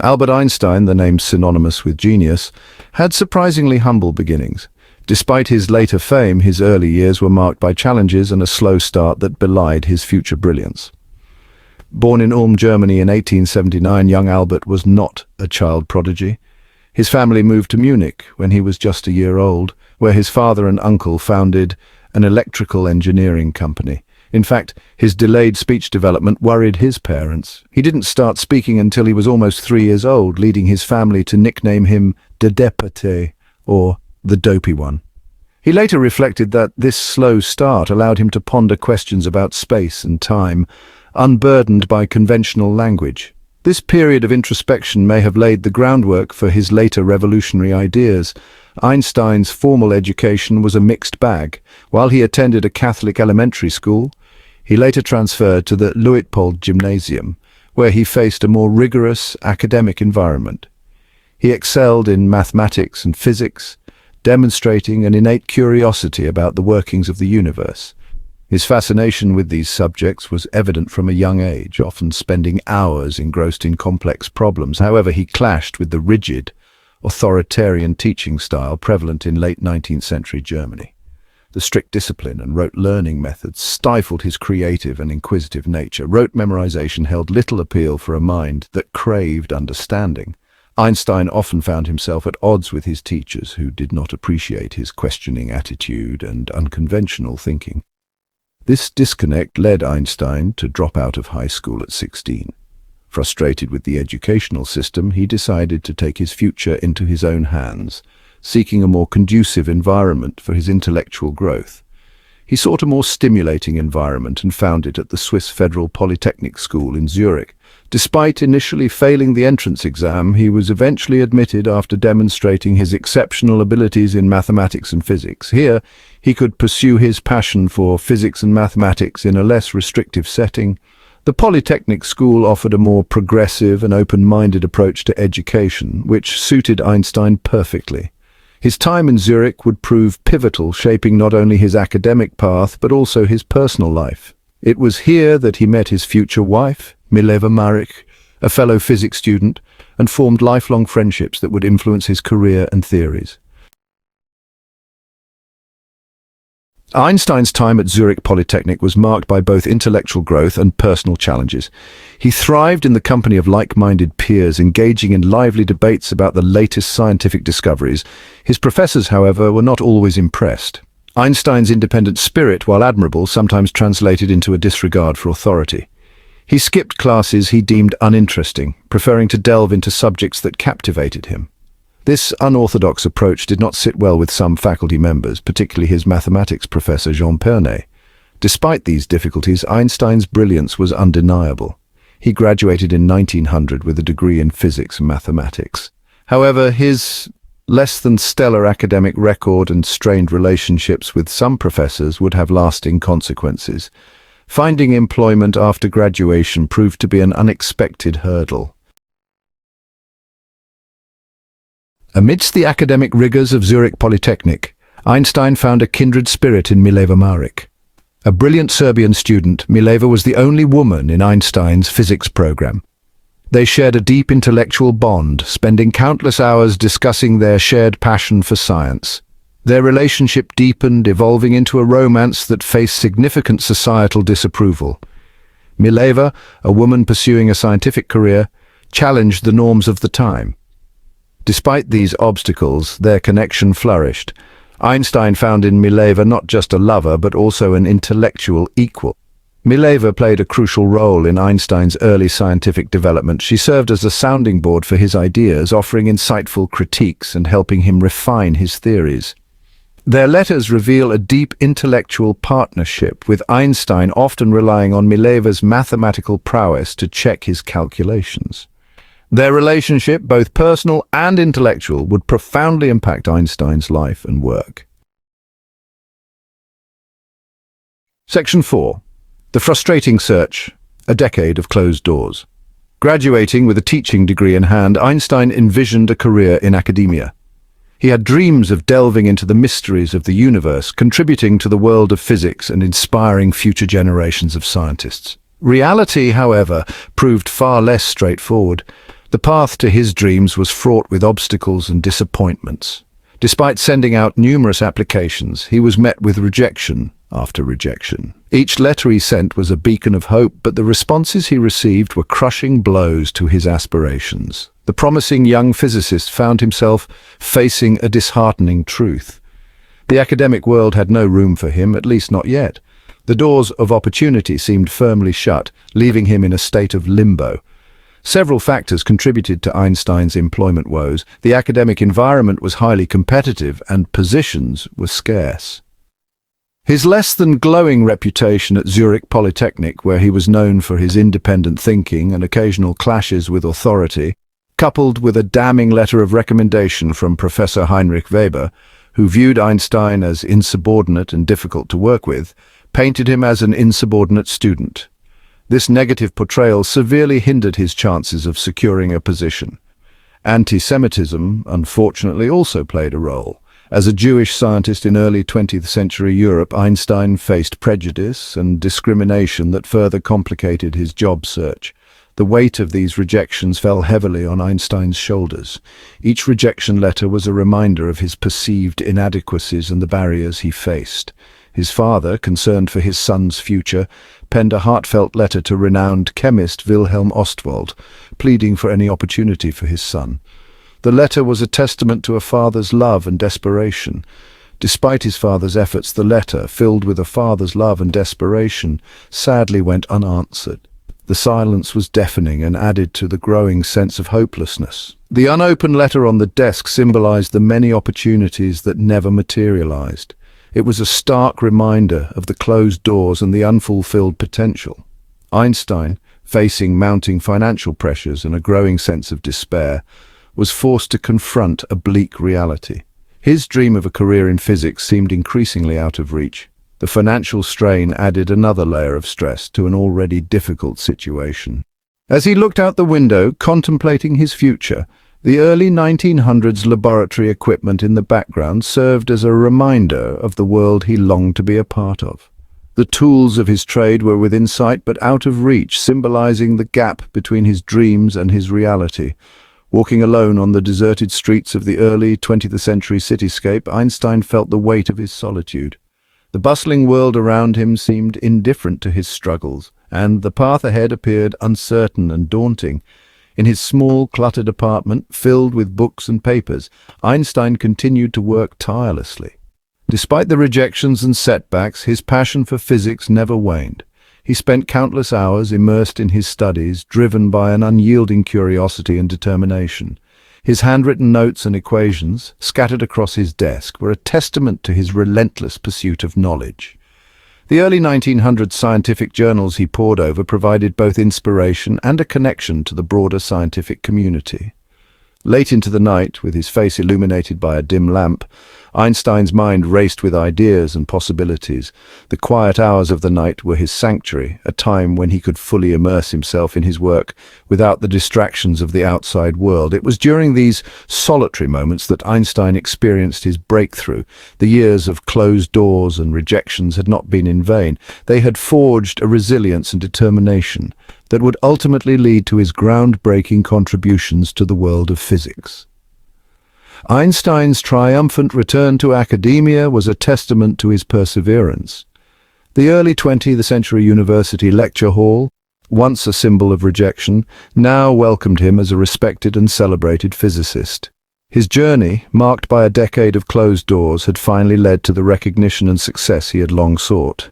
Albert Einstein, the name synonymous with genius, had surprisingly humble beginnings. Despite his later fame, his early years were marked by challenges and a slow start that belied his future brilliance. Born in Ulm, Germany in 1879, young Albert was not a child prodigy. His family moved to Munich when he was just a year old, where his father and uncle founded an electrical engineering company. In fact, his delayed speech development worried his parents. He didn't start speaking until he was almost 3 years old, leading his family to nickname him de Dépité, or the dopey one. He later reflected that this slow start allowed him to ponder questions about space and time, unburdened by conventional language. This period of introspection may have laid the groundwork for his later revolutionary ideas. Einstein's formal education was a mixed bag. While he attended a Catholic elementary school, he later transferred to the Luitpold Gymnasium, where he faced a more rigorous academic environment. He excelled in mathematics and physics, demonstrating an innate curiosity about the workings of the universe. His fascination with these subjects was evident from a young age, often spending hours engrossed in complex problems. However, he clashed with the rigid, authoritarian teaching style prevalent in late 19th century Germany. The strict discipline and rote learning methods stifled his creative and inquisitive nature. Rote memorization held little appeal for a mind that craved understanding. Einstein often found himself at odds with his teachers, who did not appreciate his questioning attitude and unconventional thinking. This disconnect led Einstein to drop out of high school at 16. Frustrated with the educational system, he decided to take his future into his own hands, seeking a more conducive environment for his intellectual growth. He sought a more stimulating environment and found it at the Swiss Federal Polytechnic School in Zurich. Despite initially failing the entrance exam, he was eventually admitted after demonstrating his exceptional abilities in mathematics and physics. Here, he could pursue his passion for physics and mathematics in a less restrictive setting. The Polytechnic School offered a more progressive and open-minded approach to education, which suited Einstein perfectly. His time in Zurich would prove pivotal, shaping not only his academic path but also his personal life. It was here that he met his future wife, Mileva Maric, a fellow physics student, and formed lifelong friendships that would influence his career and theories. Einstein's time at Zurich Polytechnic was marked by both intellectual growth and personal challenges. He thrived in the company of like-minded peers, engaging in lively debates about the latest scientific discoveries. His professors, however, were not always impressed. Einstein's independent spirit, while admirable, sometimes translated into a disregard for authority. He skipped classes he deemed uninteresting, preferring to delve into subjects that captivated him. This unorthodox approach did not sit well with some faculty members, particularly his mathematics professor Jean Pernet. Despite these difficulties, Einstein's brilliance was undeniable. He graduated in 1900 with a degree in physics and mathematics. However, his less than stellar academic record and strained relationships with some professors would have lasting consequences. Finding employment after graduation proved to be an unexpected hurdle. Amidst the academic rigors of Zurich Polytechnic, Einstein found a kindred spirit in Mileva Maric. A brilliant Serbian student, Mileva was the only woman in Einstein's physics program. They shared a deep intellectual bond, spending countless hours discussing their shared passion for science. Their relationship deepened, evolving into a romance that faced significant societal disapproval. Mileva, a woman pursuing a scientific career, challenged the norms of the time. Despite these obstacles, their connection flourished. Einstein found in Mileva not just a lover, but also an intellectual equal. Mileva played a crucial role in Einstein's early scientific development. She served as a sounding board for his ideas, offering insightful critiques and helping him refine his theories. Their letters reveal a deep intellectual partnership, with Einstein often relying on Mileva's mathematical prowess to check his calculations. Their relationship, both personal and intellectual, would profoundly impact Einstein's life and work. Section 4. The Frustrating Search, a Decade of Closed Doors. Graduating with a teaching degree in hand, Einstein envisioned a career in academia. He had dreams of delving into the mysteries of the universe, contributing to the world of physics and inspiring future generations of scientists. Reality, however, proved far less straightforward. The path to his dreams was fraught with obstacles and disappointments. Despite sending out numerous applications, he was met with rejection after rejection. Each letter he sent was a beacon of hope, but the responses he received were crushing blows to his aspirations. The promising young physicist found himself facing a disheartening truth. The academic world had no room for him, at least not yet. The doors of opportunity seemed firmly shut, leaving him in a state of limbo. Several factors contributed to Einstein's employment woes. The academic environment was highly competitive and positions were scarce. His less than glowing reputation at Zurich Polytechnic, where he was known for his independent thinking and occasional clashes with authority, coupled with a damning letter of recommendation from Professor Heinrich Weber, who viewed Einstein as insubordinate and difficult to work with, painted him as an insubordinate student. This negative portrayal severely hindered his chances of securing a position. Anti-Semitism, unfortunately, also played a role. As a Jewish scientist in early 20th century Europe, Einstein faced prejudice and discrimination that further complicated his job search. The weight of these rejections fell heavily on Einstein's shoulders. Each rejection letter was a reminder of his perceived inadequacies and the barriers he faced. His father, concerned for his son's future, penned a heartfelt letter to renowned chemist Wilhelm Ostwald, pleading for any opportunity for his son. The letter was a testament to a father's love and desperation. Despite his father's efforts, the letter, filled with a father's love and desperation, sadly went unanswered. The silence was deafening and added to the growing sense of hopelessness. The unopened letter on the desk symbolized the many opportunities that never materialized. It was a stark reminder of the closed doors and the unfulfilled potential. Einstein, facing mounting financial pressures and a growing sense of despair, was forced to confront a bleak reality. His dream of a career in physics seemed increasingly out of reach. The financial strain added another layer of stress to an already difficult situation. As he looked out the window, contemplating his future, the early 1900s laboratory equipment in the background served as a reminder of the world he longed to be a part of. The tools of his trade were within sight but out of reach, symbolizing the gap between his dreams and his reality. Walking alone on the deserted streets of the early 20th century cityscape, Einstein felt the weight of his solitude. The bustling world around him seemed indifferent to his struggles, and the path ahead appeared uncertain and daunting. In his small, cluttered apartment, filled with books and papers, Einstein continued to work tirelessly. Despite the rejections and setbacks, his passion for physics never waned. He spent countless hours immersed in his studies, driven by an unyielding curiosity and determination. His handwritten notes and equations, scattered across his desk, were a testament to his relentless pursuit of knowledge. The early 1900s scientific journals he pored over provided both inspiration and a connection to the broader scientific community. Late into the night, with his face illuminated by a dim lamp, Einstein's mind raced with ideas and possibilities. The quiet hours of the night were his sanctuary, a time when he could fully immerse himself in his work without the distractions of the outside world. It was during these solitary moments that Einstein experienced his breakthrough. The years of closed doors and rejections had not been in vain. They had forged a resilience and determination that would ultimately lead to his groundbreaking contributions to the world of physics. Einstein's triumphant return to academia was a testament to his perseverance. The early 20th century university lecture hall, once a symbol of rejection, now welcomed him as a respected and celebrated physicist. His journey, marked by a decade of closed doors, had finally led to the recognition and success he had long sought.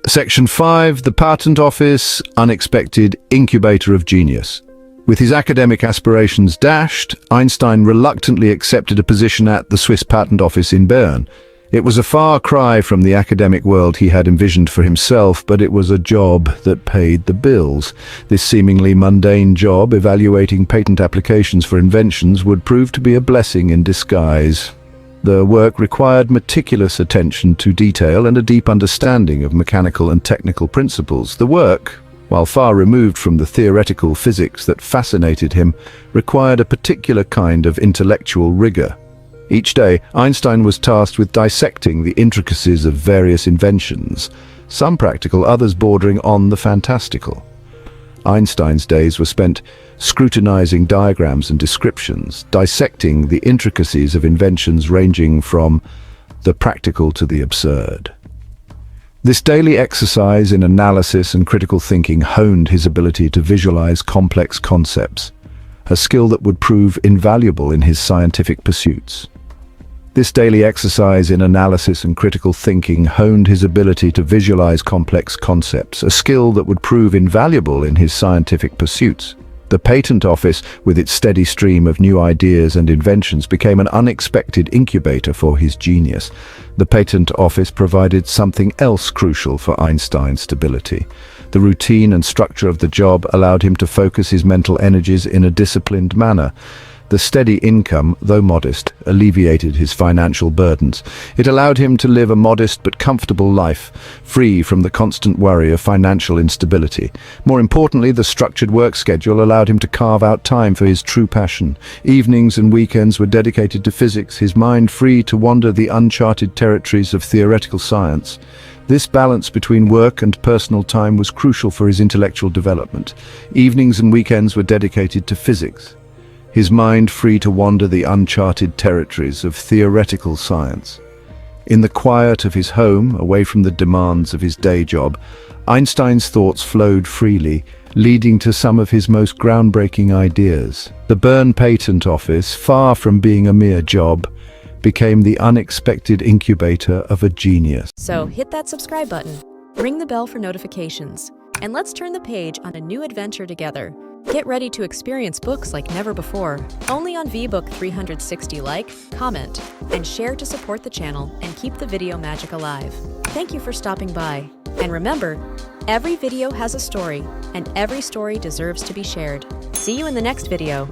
Section 5. The Patent Office, Unexpected Incubator of Genius. With his academic aspirations dashed, Einstein reluctantly accepted a position at the Swiss Patent Office in Bern. It was a far cry from the academic world he had envisioned for himself, but it was a job that paid the bills. This seemingly mundane job, evaluating patent applications for inventions, would prove to be a blessing in disguise. The work required meticulous attention to detail and a deep understanding of mechanical and technical principles. The work, while far removed from the theoretical physics that fascinated him, required a particular kind of intellectual rigor. Each day, Einstein was tasked with dissecting the intricacies of various inventions, some practical, others bordering on the fantastical. Einstein's days were spent scrutinizing diagrams and descriptions, dissecting the intricacies of inventions ranging from the practical to the absurd. This daily exercise in analysis and critical thinking honed his ability to visualize complex concepts, a skill that would prove invaluable in his scientific pursuits. This daily exercise in analysis and critical thinking honed his ability to visualize complex concepts, a skill that would prove invaluable in his scientific pursuits. The patent office, with its steady stream of new ideas and inventions, became an unexpected incubator for his genius. The patent office provided something else crucial for Einstein's stability. The routine and structure of the job allowed him to focus his mental energies in a disciplined manner. The steady income, though modest, alleviated his financial burdens. It allowed him to live a modest but comfortable life, free from the constant worry of financial instability. More importantly, the structured work schedule allowed him to carve out time for his true passion. Evenings and weekends were dedicated to physics, his mind free to wander the uncharted territories of theoretical science. This balance between work and personal time was crucial for his intellectual development. Evenings and weekends were dedicated to physics, his mind free to wander the uncharted territories of theoretical science. In the quiet of his home, away from the demands of his day job, Einstein's thoughts flowed freely, leading to some of his most groundbreaking ideas. The Bern Patent Office, far from being a mere job, became the unexpected incubator of a genius. So hit that subscribe button, ring the bell for notifications, and let's turn the page on a new adventure together. Get ready to experience books like never before, only on VBook 360. Like, comment, and share to support the channel and keep the video magic alive. Thank you for stopping by. And remember, every video has a story, and every story deserves to be shared. See you in the next video.